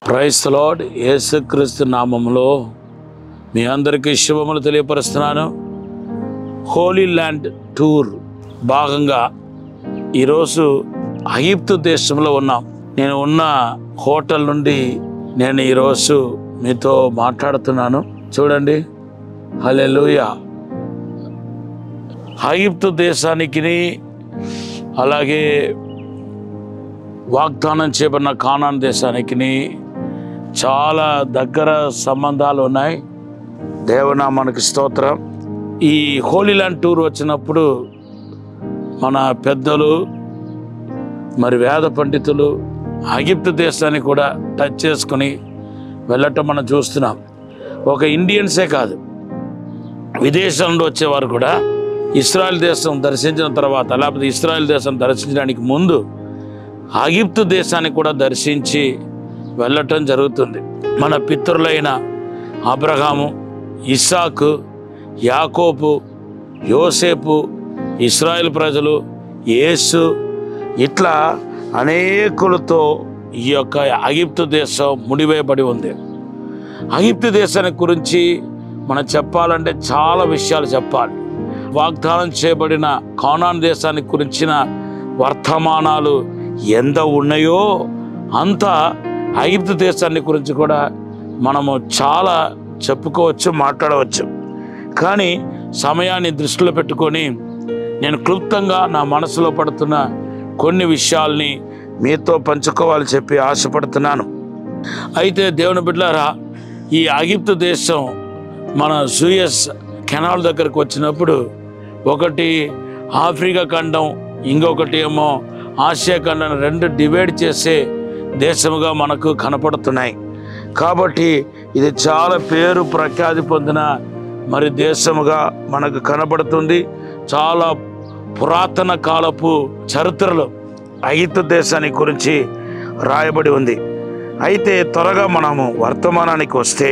Praise the lord. యేసుక్రీస్తు నామములో మీ అందరికీ శుభములు తెలియపరుస్తున్నాను. హోలీ ల్యాండ్ టూర్ భాగంగా ఈరోజు ఐగుప్తు దేశంలో ఉన్నాం. నేను ఉన్న హోటల్ నుండి నేను ఈరోజు మీతో మాట్లాడుతున్నాను. చూడండి, హల్లెలూయా. ఐగుప్తు దేశానికి అలాగే వాగ్దానం చేయబడిన కానాన్ దేశానికి చాలా దగ్గర సంబంధాలు ఉన్నాయి. దేవనామానికి స్తోత్రం. ఈ హోలీ ల్యాండ్ టూర్ వచ్చినప్పుడు మన పెద్దలు మరి వేద పండితులు ఐగుప్తు దేశాన్ని కూడా టచ్ చేసుకుని వెళ్ళటం మనం చూస్తున్నాం. ఒక ఇండియన్సే కాదు, విదేశాల నుండి వచ్చేవారు కూడా ఇస్రాయల్ దేశం దర్శించిన తర్వాత, లేకపోతే ఇస్రాయల్ దేశం దర్శించడానికి ముందు ఐగుప్తు దేశాన్ని కూడా దర్శించి వెళ్ళటం జరుగుతుంది. మన పితరులైన అబ్రహాము, ఇస్సాకు, యాకోబు, యోసేపు, ఇశ్రాయేల్ ప్రజలు, యేసు, ఇట్లా అనేకులతో ఈ యొక్క ఐగుప్తు దేశం ముడివేయబడి ఉంది. ఐగుప్తు దేశాన్ని గురించి మనం చెప్పాలంటే చాలా విషయాలు చెప్పాలి. వాగ్దానం చేయబడిన కానాన్ దేశాన్ని గురించిన వర్తమానాలు ఎంత ఉన్నాయో అంత ఐగుప్తు దేశాన్ని గురించి కూడా మనము చాలా చెప్పుకోవచ్చు, మాట్లాడవచ్చు. కానీ సమయాన్ని దృష్టిలో పెట్టుకొని నేను క్లుప్తంగా నా మనసులో పడుతున్న కొన్ని విషయాల్ని మీతో పంచుకోవాలని చెప్పి ఆశపడుతున్నాను. అయితే దేవుని బిడ్డలారా, ఈ ఐగుప్తు దేశం మన సూయస్ కెనాల్ దగ్గరకు వచ్చినప్పుడు ఒకటి ఆఫ్రికా ఖండం, ఇంకొకటి ఏమో ఆసియా ఖండం, రెండు డివైడ్ చేసే దేశముగా మనకు కనపడుతున్నాయి. కాబట్టి ఇది చాలా పేరు ప్రఖ్యాతి పొందిన మరి దేశముగా మనకు కనపడుతుంది. చాలా పురాతన కాలపు చరిత్రలో ఐగుప్తు దేశాన్ని గురించి రాయబడి ఉంది. అయితే త్వరగా మనము వర్తమానానికి వస్తే,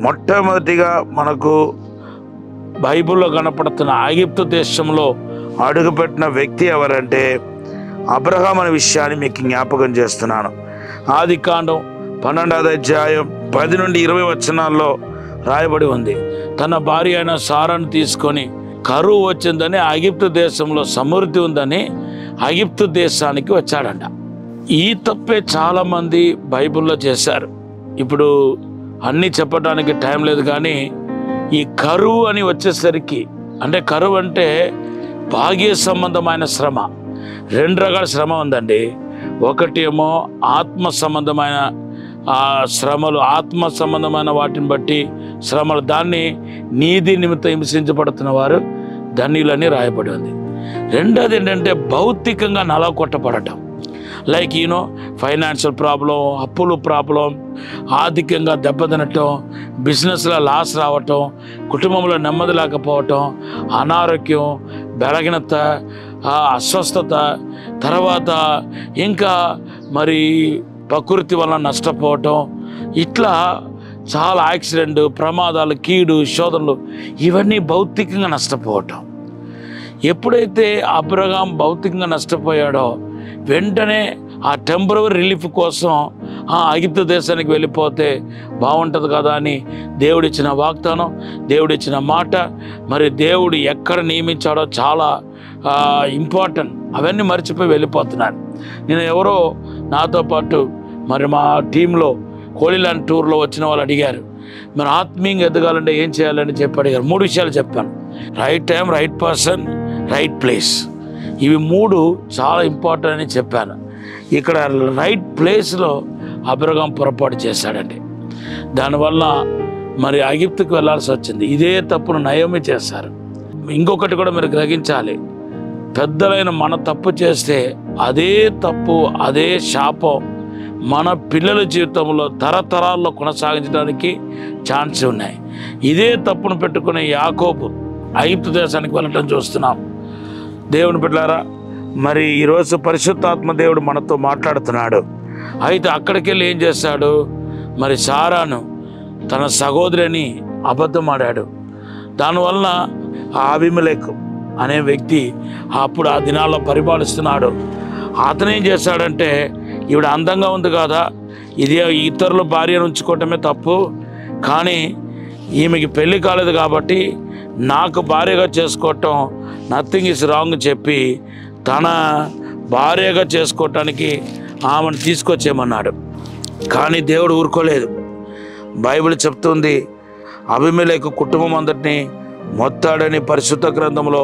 మొట్టమొదటిగా మనకు బైబిల్లో కనపడుతున్న ఐగుప్తు దేశంలో అడుగుపెట్టిన వ్యక్తి ఎవరంటే అబ్రహాం అనే విషయాన్ని మీకు జ్ఞాపకం చేస్తున్నాను. ఆదికాండం 12వ అధ్యాయం 10 నుండి 20 వచనాల్లో రాయబడి ఉంది. తన భార్య అయిన సారాను తీసుకొని కరువు వచ్చిందని, ఐగుప్తు దేశంలో సమృద్ధి ఉందని ఐగుప్తు దేశానికి వచ్చాడంట. ఈ తప్పే చాలామంది బైబిల్లో చేశారు. ఇప్పుడు అన్నీ చెప్పడానికి టైం లేదు, కానీ ఈ కరువు అని వచ్చేసరికి, అంటే కరువు అంటే భాగ్య సంబంధమైన శ్రమ. రెండు రకాల శ్రమ ఉందండి. ఒకటి ఏమో ఆత్మ సంబంధమైన శ్రమలు, ఆత్మ సంబంధమైన వాటిని బట్టి శ్రమలు, దాన్ని నీతి నిమిత్తం హింసించబడుతున్న వారు ధన్యులని రాయబడి ఉంది. రెండోది ఏంటంటే భౌతికంగా నలగొట్టబడటం. లైక్ ఫైనాన్షియల్ ప్రాబ్లం, అప్పులు ప్రాబ్లం, ఆర్థికంగా దెబ్బతినటం, బిజినెస్లో లాస్ రావటం, కుటుంబంలో నెమ్మది లేకపోవటం, అనారోగ్యం, బలహీనత, అస్వస్థత, తర్వాత ఇంకా మరి ప్రకృతి వలన నష్టపోవటం, ఇట్లా చాలా యాక్సిడెంట్, ప్రమాదాలు, కీడు, శోధనలు, ఇవన్నీ భౌతికంగా నష్టపోవటం. ఎప్పుడైతే అబ్రహాం భౌతికంగా నష్టపోయాడో వెంటనే ఆ టెంపరరీ రిలీఫ్ కోసం ఐగుప్తు దేశానికి వెళ్ళిపోతే బాగుంటుంది కదా అని దేవుడిచ్చిన వాగ్దానం, దేవుడిచ్చిన మాట, మరి దేవుడు ఎక్కడ నియమించాడో చాలా ఇంపార్టెంట్. అవన్నీ మర్చిపోయి వెళ్ళిపోతున్నాను. నేను ఎవరో నాతో పాటు మరి మా టీంలో హోలీ ల్యాండ్ టూర్లో వచ్చిన వాళ్ళు అడిగారు, మరి ఆత్మీయంగా ఎదగాలంటే ఏం చేయాలని చెప్పి అడిగారు. 3 విషయాలు చెప్పాను. Right time, right person, right place. ఇవి 3 చాలా ఇంపార్టెంట్ అని చెప్పాను. ఇక్కడ రైట్ ప్లేస్లో అబ్రహాం పొరపాటు చేశాడండి. దానివల్ల మరి ఐగుప్తుకు వెళ్ళాల్సి వచ్చింది. ఇదే తప్పును నయోమి చేశారు. ఇంకొకటి కూడా మీరు గ్రహించాలి, పెద్దలైన మన తప్పు చేస్తే అదే తప్పు, అదే శాపం మన పిల్లల జీవితంలో తరతరాల్లో కొనసాగించడానికి ఛాన్స్ ఉన్నాయి. ఇదే తప్పును పెట్టుకునే యాకోబు ఐగుప్తు దేశానికి వెళ్ళటం చూస్తున్నాం. దేవుని బిడ్డలారా, మరి ఈరోజు పరిశుద్ధాత్మ దేవుడు మనతో మాట్లాడుతున్నాడు. అయితే అక్కడికి వెళ్ళి ఏం చేశాడు, మరి సారాను తన సహోదరిని అబద్ధం ఆడాడు. దానివల్ల అబీమెలెకు అనే వ్యక్తి అప్పుడు ఆ దినాల్లో పరిపాలిస్తున్నాడు. అతనేం చేశాడంటే, ఈవిడ అందంగా ఉంది కదా, ఇది ఇతరుల భార్యను ఉంచుకోవటమే తప్పు, కానీ ఈమెకి పెళ్ళి కాలేదు కాబట్టి నాకు భార్యగా చేసుకోవటం నథింగ్ ఈజ్ రాంగ్ చెప్పి తన భార్యగా చేసుకోవటానికి ఆమెను తీసుకొచ్చేయమన్నాడు. కానీ దేవుడు ఊరుకోలేదు. బైబిల్ చెప్తుంది, అబీమెలెకు కుటుంబం అందరినీ మొత్తాడని పరిశుద్ధ గ్రంథంలో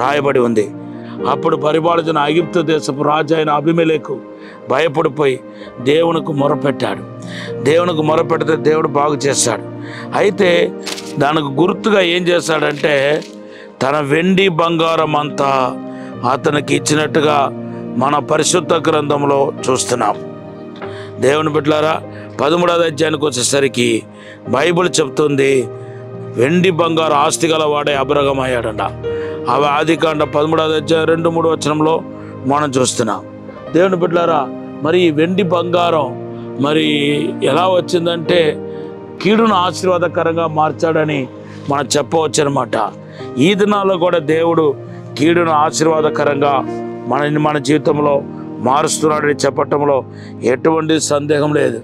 రాయబడి ఉంది. అప్పుడు పరిపాలించిన ఐగుప్తు దేశపు రాజు అయిన అబీమెలెకు భయపడిపోయి దేవునికి మొరపెట్టాడు. దేవునికి మొరపెడితే దేవుడు బాగు చేశాడు. అయితే దానికి గుర్తుగా ఏం చేశాడంటే, తన వెండి బంగారం అంతా అతనికి ఇచ్చినట్టుగా మన పరిశుద్ధ గ్రంథంలో చూస్తున్నాం. దేవుని బిడ్డలారా, 13వ అధ్యాయానికి వచ్చేసరికి బైబిల్ చెప్తుంది, వెండి బంగారు ఆస్తి గల వాడే అబ్రహాం అయ్యాడంట. అవి ఆదికాండ 13వ అధ్యాయం 2-3 వచనంలో మనం చూస్తున్నాం. దేవుని బిడ్డలారా, మరి వెండి బంగారం మరి ఎలా వచ్చిందంటే కీడును ఆశీర్వాదకరంగా మార్చాడని మనం చెప్పవచ్చు అనమాట. ఈ దినాల్లో కూడా దేవుడు కీడును ఆశీర్వాదకరంగా మన జీవితంలో మారుస్తున్నాడని చెప్పటంలో ఎటువంటి సందేహం లేదు.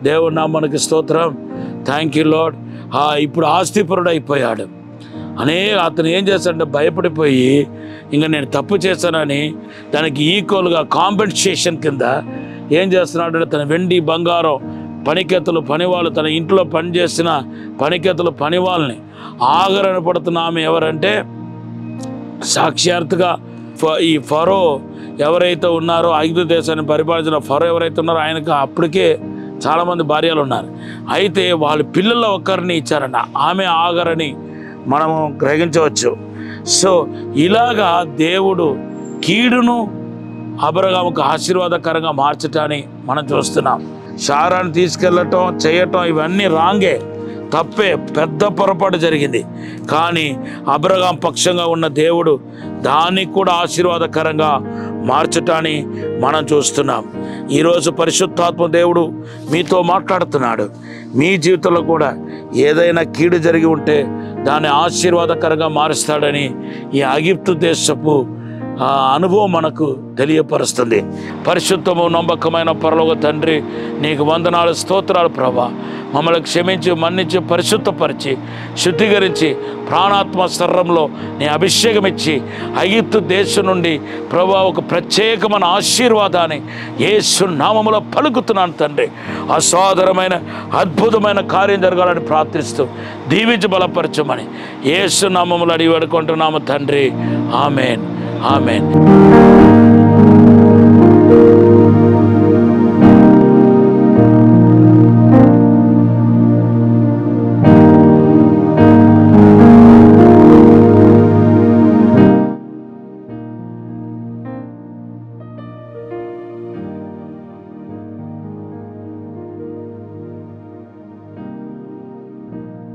దేవుడు నామానికి స్తోత్రం. Thank you lord. ఇప్పుడు ఆస్తిపరుడు అయిపోయాడు. అతను ఏం చేస్తాడంటే, భయపడిపోయి ఇంకా నేను తప్పు చేశానని దానికి ఈక్వల్గా కాంపెన్సేషన్ కింద ఏం చేస్తున్నాడంటే, తన వెండి బంగారం పనికెత్తలు పనివాళ్ళు, తన ఇంట్లో పనిచేసిన పనికెత్తలు పనివాళ్ళని ఆగరణ పడుతున్న ఆమె ఎవరంటే, సాక్షాత్తుగా ఈ ఫరో ఎవరైతే ఉన్నారో, ఐగుప్తు దేశాన్ని పరిపాలించిన ఫరో ఎవరైతే ఉన్నారో ఆయనకు అప్పటికే చాలామంది భార్యలు ఉన్నారు. అయితే వాళ్ళ పిల్లల్లో ఒక్కరిని ఇచ్చారంట. ఆమె ఆగరని మనము గ్రహించవచ్చు. సో ఇలాగా దేవుడు కీడును అబ్రహాముకు ఆశీర్వాదకరంగా మార్చటాన్ని మనం చూస్తున్నాం. శారాన్ని తీసుకెళ్ళటం చేయటం ఇవన్నీ రాంగే, తప్పే, పెద్ద పొరపాటు జరిగింది. కానీ అబ్రహాం పక్షంగా ఉన్న దేవుడు దాన్ని కూడా ఆశీర్వాదకరంగా మార్చటాన్ని మనం చూస్తున్నాం. ఈరోజు పరిశుద్ధాత్మ దేవుడు మీతో మాట్లాడుతున్నాడు. మీ జీవితంలో కూడా ఏదైనా కీడు జరిగి ఉంటే దాన్ని ఆశీర్వాదకరంగా మారుస్తాడని ఈ ఐగుప్తు దేశపు అనుభవం మనకు తెలియపరుస్తుంది. పరిశుద్ధము నమ్మకమైన పరలోక తండ్రి, నీకు వందనాలు, స్తోత్రాలు ప్రభా. మమ్మల్ని క్షమించి, మన్నించి, పరిశుద్ధపరిచి, శుద్ధీకరించి, ప్రాణాత్మ శరీరంలో నీ అభిషేకం ఇచ్చి ఐగుప్తు దేశం నుండి ప్రభా ఒక ప్రత్యేకమైన ఆశీర్వాదాన్ని యేసు నామములో పలుకుతున్నాను తండ్రి. అసాధారణమైన అద్భుతమైన కార్యం జరగాలని ప్రార్థిస్తూ దీవించి బలపరచమని యేసు నామములో అడిగి వేడుకుంటున్నాము తండ్రి. ఆమెన్. Amen.